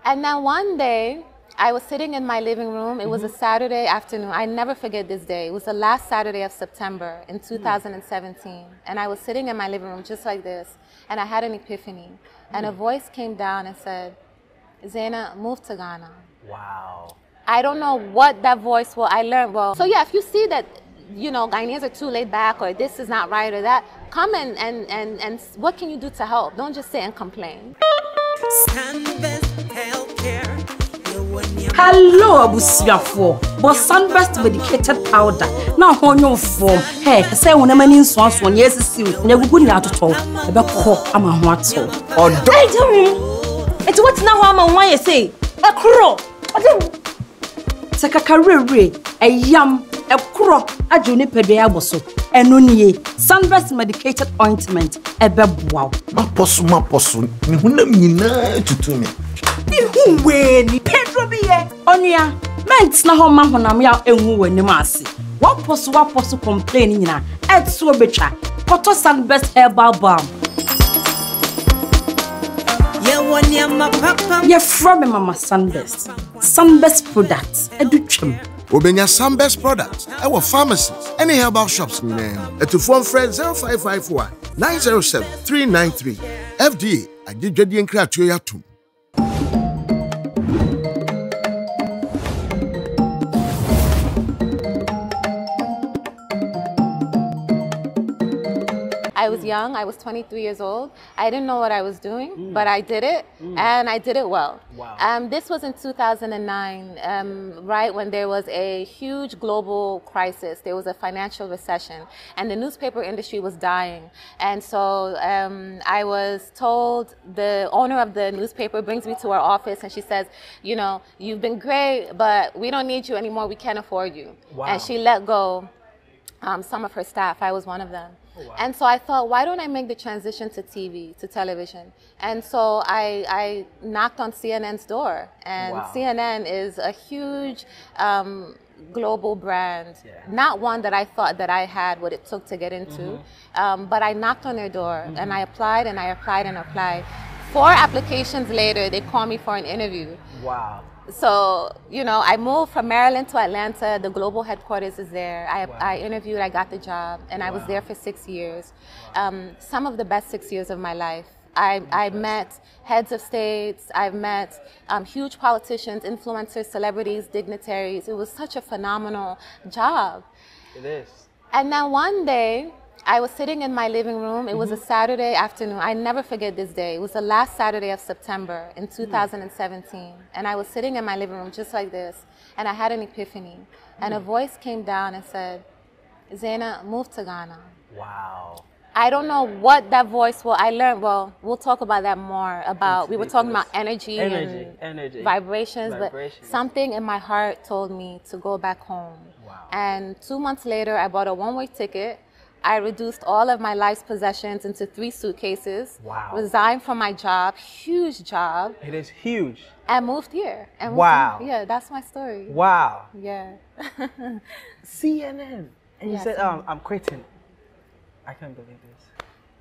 And then one day, I was sitting in my living room. It was a Saturday afternoon. I never forget this day. It was the last Saturday of September in 2017. And I was sitting in my living room just like this. And I had an epiphany. And a voice came down and said, Zaina, move to Ghana. Wow. I don't know what that voice was. I learned, well. So yeah, if you see that, you know, Ghanaians are too laid back or this is not right or that, come and what can you do to help? Don't just sit and complain. Hello, Abusiafo. But Sunburst medicated powder. Now, on your form. Hey, say when a man in swans one years is soon. Never good now to talk about cock. I'm a what so. Or don't. It's what's now I'm why you say a crow. Take a career, a yam, a crow, a juniper beaboso, and only Sunburst medicated ointment, a bebwao. My possum, to me. Who when Pedro be Onia, Ments na home when I'm out and who in the massy. What possible complaining na at so betra, Cotto Sunburst herbal balm. You're from Mama Sunburst. Sunburst products, a duchum. Obenya Sunburst products, our pharmacies, any herbal shops in name. To phone friend 0551 907 393. FDA, I did Jadi and Kratuyatum. I was young, I was 23 years old. I didn't know what I was doing, but I did it, and I did it well. Wow. This was in 2009, right when there was a huge global crisis. There was a financial recession, and the newspaper industry was dying. And so I was told, the owner of the newspaper brings me to her office, and she says, you know, you've been great, but we don't need you anymore. We can't afford you. Wow. And she let go some of her staff. I was one of them. Oh, wow. And so I thought, why don't I make the transition to TV, to television? And so I knocked on CNN's door. And Wow. CNN is a huge global brand, Yeah. not one that I thought that I had what it took to get into. But I knocked on their door, and I applied and I applied and applied. 4 applications later, they called me for an interview. Wow. So, you know, I moved from Maryland to Atlanta. The global headquarters is there. I interviewed, I got the job, and I was there for 6 years. Some of the best 6 years of my life. I met heads of states, I've met huge politicians, influencers, celebrities, dignitaries. It was such a phenomenal job. It is. And then one day, I was sitting in my living room. It was a Saturday afternoon. I never forget this day. It was the last Saturday of September in 2017. And I was sitting in my living room just like this. And I had an epiphany. And a voice came down and said, Zaina, move to Ghana. Wow. I don't know what that voice was. I learned, well, we'll talk about that more. We were talking about energy and vibrations. But something in my heart told me to go back home. Wow. And 2 months later, I bought a one-way ticket. I reduced all of my life's possessions into 3 suitcases. Wow. Resigned from my job, huge job. It is huge. And moved here. And wow. Yeah, that's my story. Wow. Yeah. CNN. And you said, CNN. I'm quitting. I can't believe this.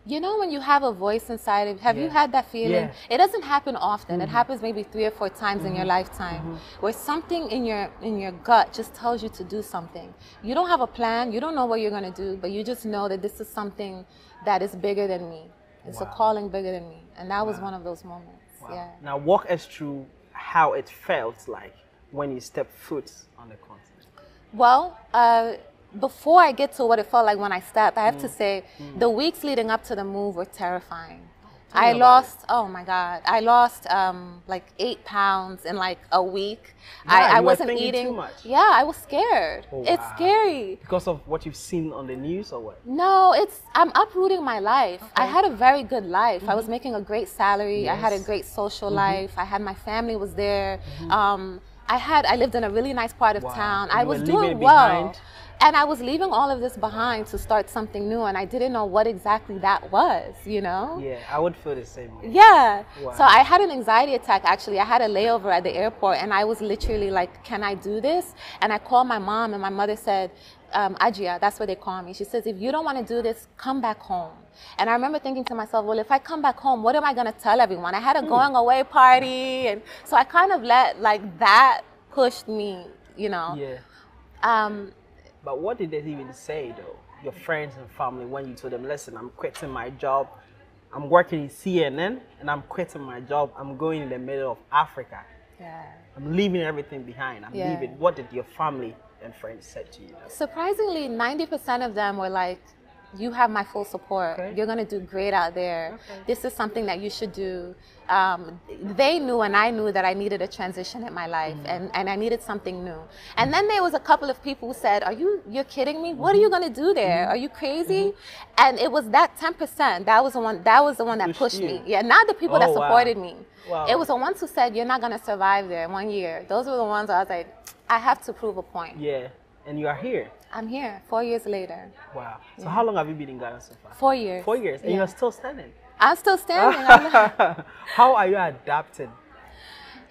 You know when you have a voice inside of, have you had that feeling? Yeah. It doesn't happen often. It happens maybe 3 or 4 times in your lifetime, where something in your gut just tells you to do something. You don't have a plan, you don't know what you're gonna do, but you just know that this is something that is bigger than me. It's a calling bigger than me. And that was one of those moments. Yeah. Now walk us through how it felt like when you stepped foot on the continent. Well, before I get to what it felt like when I stepped, I have to say the weeks leading up to the move were terrifying. I lost, oh my God, I lost like 8 pounds in like a week. Yeah, I wasn't eating. Too much. Yeah, I was scared. Oh, it's wow. scary. Because of what you've seen on the news or what? No, I'm uprooting my life. Okay. I had a very good life. I was making a great salary. Yes. I had a great social life. I had, my family was there. I lived in a really nice part of town. I was doing well. And I was leaving all of this behind to start something new, and I didn't know what exactly that was, you know? Yeah, I would feel the same way. Yeah. Wow. So I had an anxiety attack, actually. I had a layover at the airport, and I was literally like, can I do this? And I called my mom, and my mother said, Ajia, that's what they call me. She says, if you don't want to do this, come back home. And I remember thinking to myself, well, if I come back home, what am I going to tell everyone? I had a going away party. And so I kind of let, like, that pushed me, you know. Yeah. But what did they even say, though? Your friends and family, when you told them, listen, I'm quitting my job. I'm working in CNN, and I'm quitting my job. I'm going in the middle of Africa. Yeah. I'm leaving everything behind. I'm leaving. What did your family and friends say to you? Surprisingly, 90% of them were like, you have my full support. Okay. You're going to do great out there. Okay. This is something that you should do. They knew and I knew that I needed a transition in my life and I needed something new. And then there was a couple of people who said, you're kidding me? What are you going to do there? Are you crazy? And it was that 10%. That was the one that pushed me. Yeah, not the people that supported me. Wow. It was the ones who said, you're not going to survive there 1 year. Those were the ones I was like, I have to prove a point. Yeah. And you are here. I'm here 4 years later. Wow. So how long have you been in Ghana so far? 4 years. 4 years. And you're still standing. I'm still standing. How are you adapting?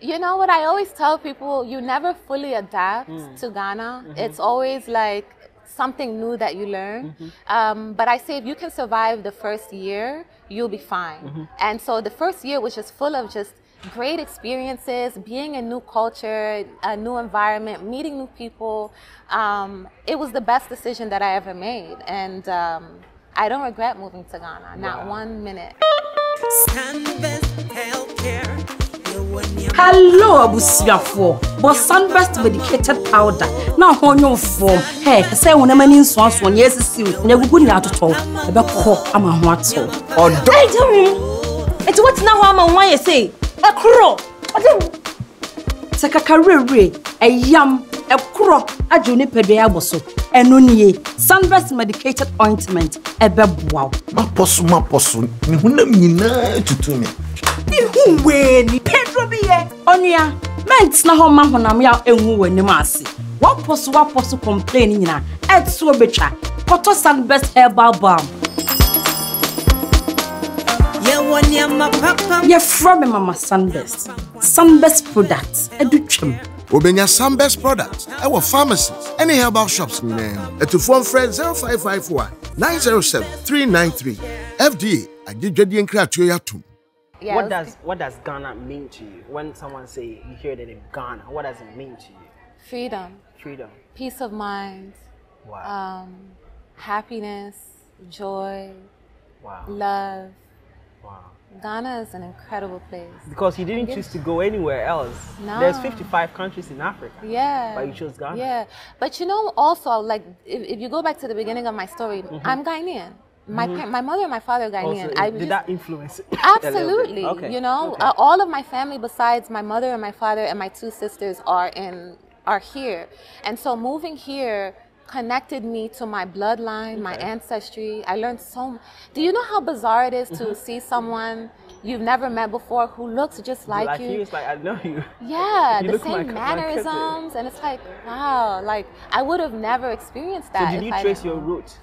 You know what I always tell people, you never fully adapt to Ghana. It's always like something new that you learn. But I say if you can survive the first year, you'll be fine. And so the first year was just full of just great experiences, being in new culture, a new environment, meeting new people. It was the best decision that I ever made. And I don't regret moving to Ghana, not 1 minute. Hello, Abusiafo. But Sunburst medicated powder. Now, on your form. Hey, say when a man in swans one years is soon. Never good now to talk about cock. I'm a what or don't. It's what now I'm on why you say. A crow. Sakakarere, a yam, a crow, a juniper bosso, and nunye, Sunburst medicated ointment, a bebwao. Maposu, to me. Who when Pedro be Onia, Ments na home man when I'm out and woo in the massy. What posu complaining na, Ed Swobecha, Potter Sunburst herbal balm. You're from Mama Sunburst. Sunburst products, educhem. Obenya Sunburst products, our pharmacies, any herbal shops in name. At to phone friend 0551 907 393. FDA, I did Jadian Kratuyatum. Yeah, what does Ghana mean to you? When someone say you hear the name Ghana, what does it mean to you? Freedom. Freedom. Peace of mind. Wow. Happiness, joy, wow. Love. Wow. Ghana is an incredible place. Because you didn't choose to go anywhere else. No. There's 55 countries in Africa. Yeah. But you chose Ghana. Yeah. But you know, also, like, if you go back to the beginning of my story, I'm Ghanaian. My mother and my father are Ghanaian. Also, did that influence it? Absolutely. Okay. You know, okay. All of my family besides my mother and my father and my two sisters are here. And so moving here connected me to my bloodline, my ancestry. I learned so. Do you know how bizarre it is to see someone you've never met before who looks just like you? It's like, I know you. Yeah, you the same mannerisms, and it's like, wow, like I would have never experienced that. So did you trace your roots?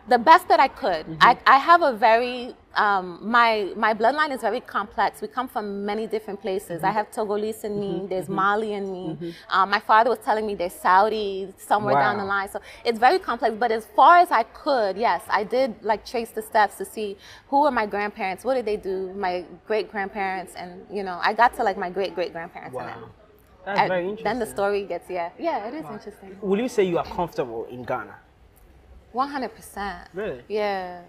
The best that I could. I have a very, my bloodline is very complex. We come from many different places. I have Togolese in me, there's Mali in me. My father was telling me there's Saudi somewhere down the line. So it's very complex, but as far as I could, yes, I did like trace the steps to see who are my grandparents, what did they do, my great-grandparents, and you know, I got to like my great-great-grandparents. Wow. And then, that's very interesting. Then the story gets, yeah, it is interesting. Will you say you are comfortable in Ghana? 100%. Really? Yeah.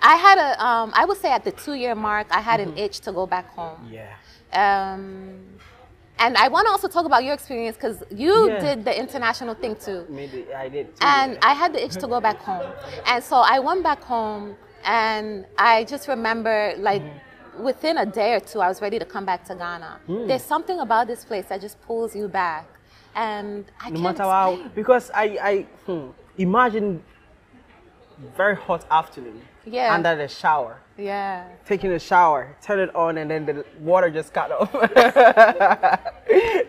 I had I would say at the 2-year mark, I had an itch to go back home. Yeah. And I want to also talk about your experience because you did the international thing too. Maybe I did too. And I had the itch to go back home. And so I went back home and I just remember like within a day or two, I was ready to come back to Ghana. There's something about this place that just pulls you back. And I can't explain. How, because I imagine very hot afternoon under the shower. Yeah. Taking a shower, turn it on, and then the water just cut off.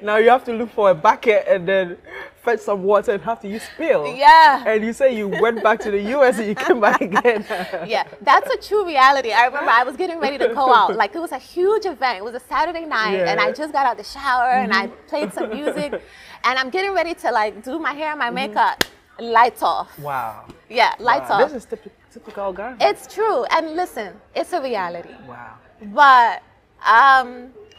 Now you have to look for a bucket and then fetch some water and have to use spill. Yeah. And you say you went back to the US and you came back again. Yeah, that's a true reality. I remember I was getting ready to go out. Like it was a huge event. It was a Saturday night and I just got out the shower and I played some music and I'm getting ready to like do my hair and my makeup. lights off. Wow. Yeah, lights off. This is typical Ghana. It's true. And listen, it's a reality. Wow. But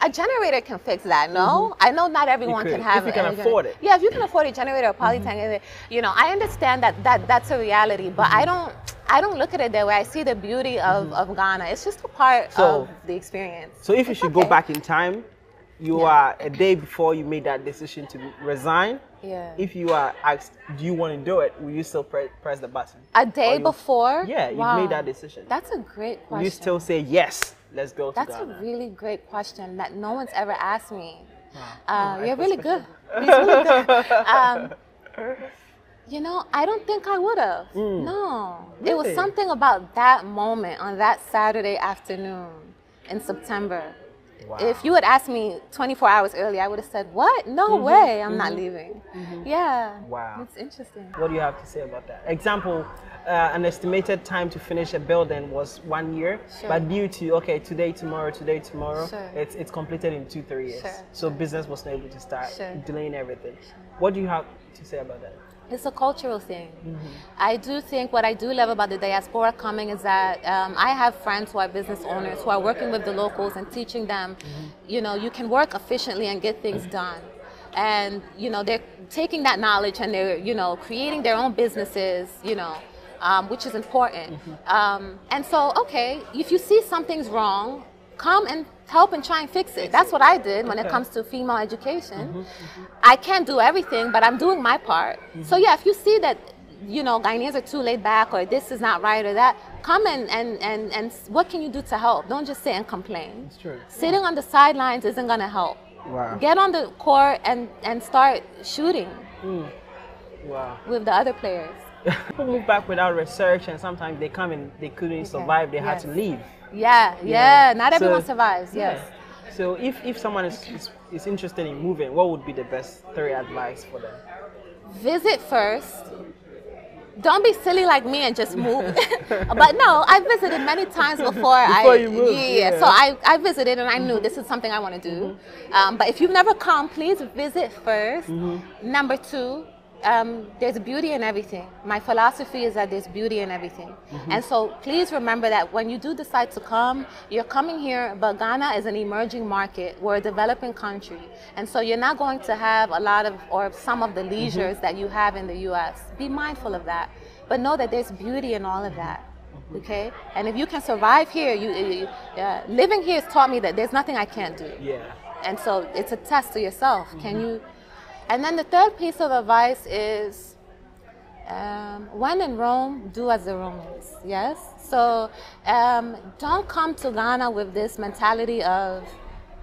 a generator can fix that, no? I know not everyone can have it. If you can afford it. Yeah, if you can afford a generator or polytank, you know, I understand that's a reality, but I don't look at it that way. I see the beauty of Ghana. It's just a part of the experience. So if you should go back in time, you are a day before you made that decision to resign. Yeah. If you are asked, do you want to do it, will you still press the button? A day before? Yeah, you made that decision. That's a great question. Will you still say, yes, let's go to That's Ghana? a really great question that no one's ever asked me. You're really good. You're really good. You know, I don't think I would have. No. Really? It was something about that moment on that Saturday afternoon in September. Wow. If you had asked me 24 hours earlier, I would have said, what? No way, I'm not leaving. Yeah. Wow. It's interesting. What do you have to say about that? Example, an estimated time to finish a building was 1 year, but due to, today, tomorrow, it's completed in 2-3 years. So business was not able to start, delaying everything. What do you have to say about that? It's a cultural thing. I do think what I do love about the diaspora coming is that I have friends who are business owners who are working with the locals and teaching them, you know, you can work efficiently and get things done. And, you know, they're taking that knowledge and they're, you know, creating their own businesses, you know, which is important. And so, okay, if you see something's wrong, come and help and try and fix it. That's what I did when it comes to female education. I can't do everything, but I'm doing my part. So yeah, if you see that, you know, Ghanaians are too laid back or this is not right or that, come and what can you do to help? Don't just sit and complain. It's true. Sitting on the sidelines isn't gonna help. Wow. Get on the court and start shooting with the other players. People move back without research and sometimes they come and they couldn't survive, they had to leave. Yeah, not everyone survives, yes. So if someone is interested in moving, what would be the best 3 advice for them? Visit first. Don't be silly like me and just move. But no, I visited many times before you moved. So I visited and I knew this is something I want to do. But if you've never come, please visit first. Number 2, there's beauty in everything. My philosophy is that there's beauty in everything. And so please remember that when you do decide to come, you're coming here, but Ghana is an emerging market. We're a developing country. And so you're not going to have a lot of, or some of the leisures that you have in the US. Be mindful of that. But know that there's beauty in all of that. Okay? And if you can survive here, living here has taught me that there's nothing I can't do. Yeah. And so it's a test to yourself. Can you? And then the third piece of advice is, when in Rome, do as the Romans, yes? So don't come to Ghana with this mentality of,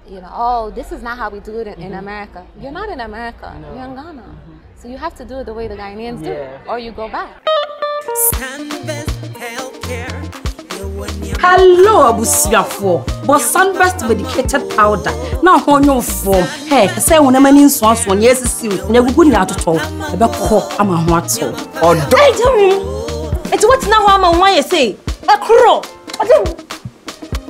you know, oh, this is not how we do it in America. You're not in America, you're in Ghana. So you have to do it the way the Ghanaians do it, or you go back. Hello, Abusiafo. But Sunburst medicated powder. Now, on your form. Hey, say when a man in swans one years is you. Never good out at all. About cock, I'm a what so. Or don't. It's what now I'm on why you say. A crow.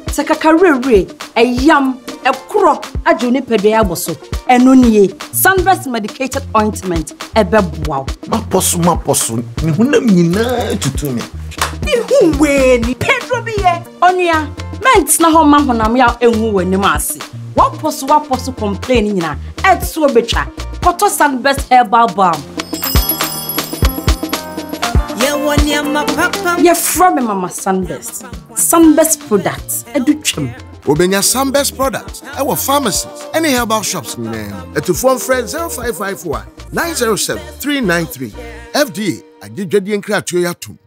Sakakare, a yam, a crow, a juniper bosso. And only Sunburst medicated ointment. A bebwao. My possum, to me. Who when Pedro be Onya, meant na home man when I'm out and who in the massy. What possible complaining na at so betra, Cotton Sunburst herbal balm. You're from Mama Sunburst. Sunburst products, a duchum. Obenya Sunburst products, our pharmacies, any herbal shops name. To phone friend 0551 907 393. FDA, I did Jedi and Kratio Yatum.